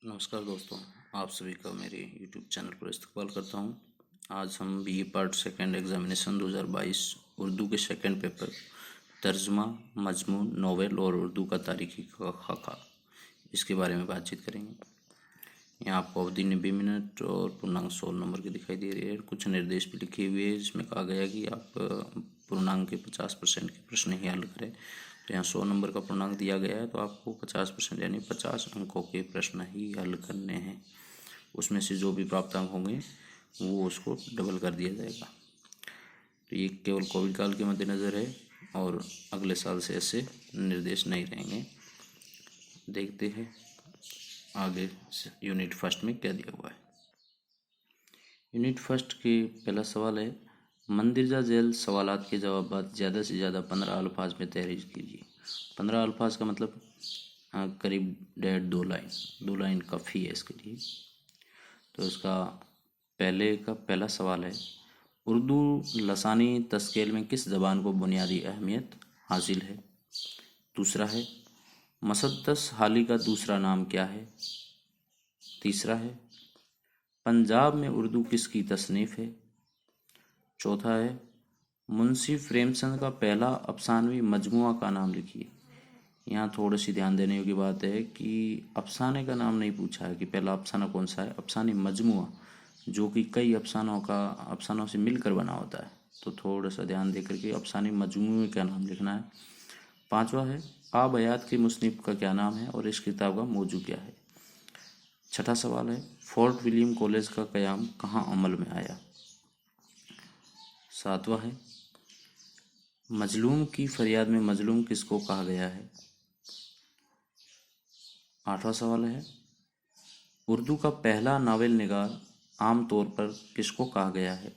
नमस्कार दोस्तों, आप सभी का मेरे YouTube चैनल पर इस्तकबाल करता हूं। आज हम BA part second examination 2022 Urdu के सेकंड पेपर तर्जुमा, मजमून, नोवेल और उर्दू का तारीखी खाका इसके बारे में बातचीत करेंगे। यहाँ आपको अवधि 90 मिनट और पूर्णांक 100 नंबर की दिखाई दे रही है। कुछ निर्देश भी लिखे हुए हैं जिसमें कहा गया है कि आप पूर्णांक के 50% के प्रश्न ही हल करें। तो यहाँ 100 नंबर का पूर्णांक दिया गया है, तो आपको 50% यानी 50 अंकों के प्रश्न ही हल करने हैं। उसमें से जो भी प्राप्तांक होंगे वो उसको डबल कर दिया जाएगा। तो ये केवल कोविड काल के मद्देनज़र है और अगले साल से ऐसे निर्देश नहीं रहेंगे। देखते हैं आगे यूनिट फर्स्ट में क्या दिया हुआ है। यूनिट फर्स्ट के पहला सवाल है, मंदिरजा झैल सवालात के जवाब ज़्यादा से ज़्यादा 15 अल्फाज में तहरीर कीजिए। 15 अल्फाज का मतलब करीब 2 लाइन काफ़ी है इसके लिए। तो इसका पहला सवाल है, उर्दू लसानी तस्कील में किस ज़बान को बुनियादी अहमियत हासिल है। दूसरा है, मुसद्दस हाली का दूसरा नाम क्या है। तीसरा है, पंजाब में उर्दू किसकी तसनीफ़ है। चौथा है, मुंशी प्रेमचंद का पहला अफसानवी मजमुआ का नाम लिखिए। यहाँ थोड़ी सी ध्यान देने योग्य बात है कि अफसाने का नाम नहीं पूछा है कि पहला अफसाना कौन सा है, अफसानी मजमुआ जो कि कई अफसानों से मिलकर बना होता है। तो थोड़ा सा ध्यान दे करके अफसानी मजमुए का नाम लिखना है। पांचवा है, आबयात के मुसन्निफ का क्या नाम है और इस किताब का मौजू क्या है। छठा सवाल है, फोर्ट विलियम कॉलेज का क़याम कहाँ अमल में आया। सातवां है, मजलूम की फरियाद में मजलूम किसको कहा गया है। आठवां सवाल है, उर्दू का पहला नावल निगार आम तौर पर किसको कहा गया है।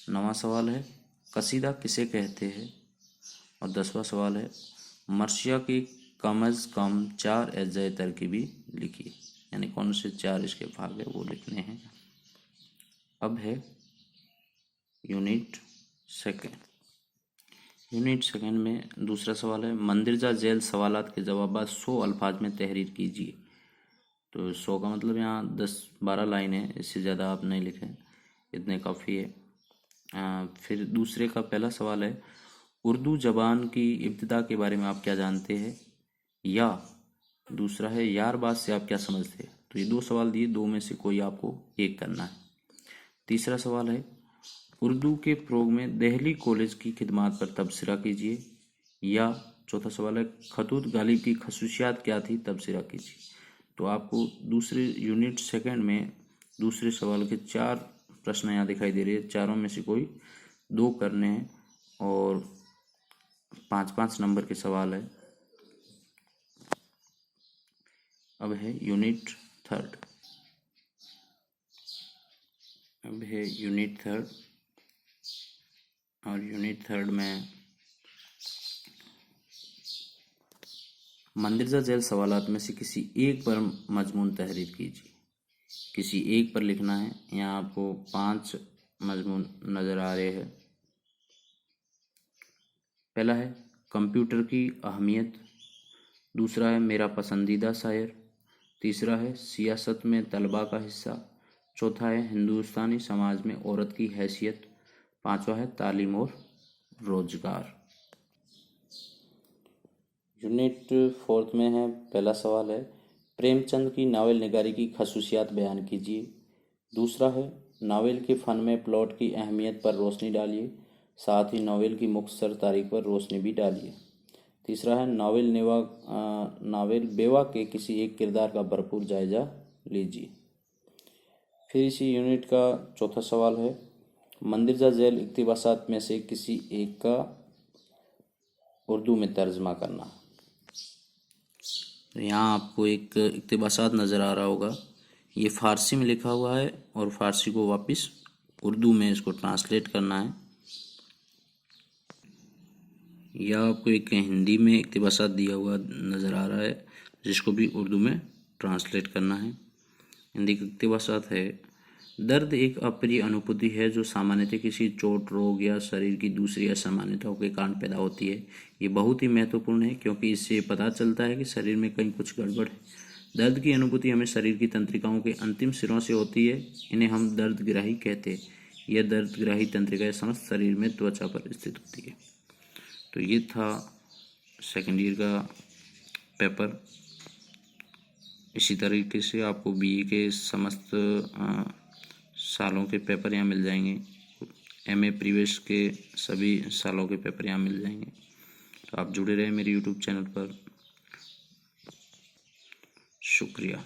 नवां सवाल है, कसीदा किसे कहते हैं। और 10वां सवाल है, मर्शिया की कम अज़ कम 4 अज्जाए तरकीबी लिखिए, यानी कौन से 4 इसके भाग है वो लिखने हैं। अब है यूनिट सेकंड में दूसरा सवाल है, मंदिरजा झैल सवालात के जवाब 100 अल्फाज में तहरीर कीजिए। तो 100 का मतलब यहाँ 10-12 लाइन है, इससे ज़्यादा आप नहीं लिखें, इतने काफ़ी है। फिर दूसरे का पहला सवाल है, उर्दू ज़बान की इब्तिदा के बारे में आप क्या जानते हैं। या दूसरा है, यार बात से आप क्या समझते हैं। तो ये 2 सवाल दिए, 2 में से कोई आपको एक करना है। तीसरा सवाल है, उर्दू के फ़रोग़ में दहली कॉलेज की खिदमत पर तबसरा कीजिए। या चौथा सवाल है, खतूत गालिब की खसूसियात क्या थी, तबसरा कीजिए। तो आपको दूसरे यूनिट सेकंड में दूसरे सवाल के 4 प्रश्न यहाँ दिखाई दे रहे हैं, चारों में से कोई 2 करने हैं और 5-5 नंबर के सवाल है। अब है यूनिट थर्ड। और यूनिट थर्ड में मंदिरजा झैल सवालात में से किसी एक पर मजमून तहरीर कीजिए। किसी एक पर लिखना है। यहाँ आपको 5 मजमून नज़र आ रहे हैं। पहला है कंप्यूटर की अहमियत। दूसरा है मेरा पसंदीदा शायर। तीसरा है सियासत में तलबा का हिस्सा। चौथा है हिंदुस्तानी समाज में औरत की हैसियत। पांचवा है तालीम और रोजगार। यूनिट फोर्थ में है, पहला सवाल है, प्रेमचंद की नावल निगारी की खसूसियात बयान कीजिए। दूसरा है, नावल के फ़न में प्लॉट की अहमियत पर रोशनी डालिए, साथ ही नावल की मुख्तसर तारीख पर रोशनी भी डालिए। तीसरा है, नावल बेवा के किसी एक किरदार का भरपूर जायजा लीजिए। फिर इसी यूनिट का चौथा सवाल है, मंदिरजा झैल इक़्तिबासात में से किसी एक का उर्दू में तर्जमा करना। तो यहाँ आपको एक इक़्तिबासात नज़र आ रहा होगा, ये फ़ारसी में लिखा हुआ है और फ़ारसी को वापस उर्दू में इसको ट्रांसलेट करना है। या आपको एक हिंदी में इक़्तिबासात दिया हुआ नज़र आ रहा है जिसको भी उर्दू में ट्रांसलेट करना है। हिंदी का इक़्तिबासात है, दर्द एक अप्रिय अनुभूति है जो सामान्यतः किसी चोट, रोग या शरीर की दूसरी असामान्यताओं के कारण पैदा होती है। ये बहुत ही महत्वपूर्ण है क्योंकि इससे पता चलता है कि शरीर में कहीं कुछ गड़बड़ है। दर्द की अनुभूति हमें शरीर की तंत्रिकाओं के अंतिम सिरों से होती है। इन्हें हम दर्दग्राही कहते हैं। यह दर्दग्राही तंत्रिकाएं समस्त शरीर में त्वचा पर स्थित होती है। तो ये था सेकेंड ईयर का पेपर। इसी तरीके से आपको बीई के समस्त सालों के पेपर यहाँ मिल जाएंगे। एमए प्रीवियस के सभी सालों के पेपर यहाँ मिल जाएंगे। तो आप जुड़े रहे मेरे यूट्यूब चैनल पर। शुक्रिया।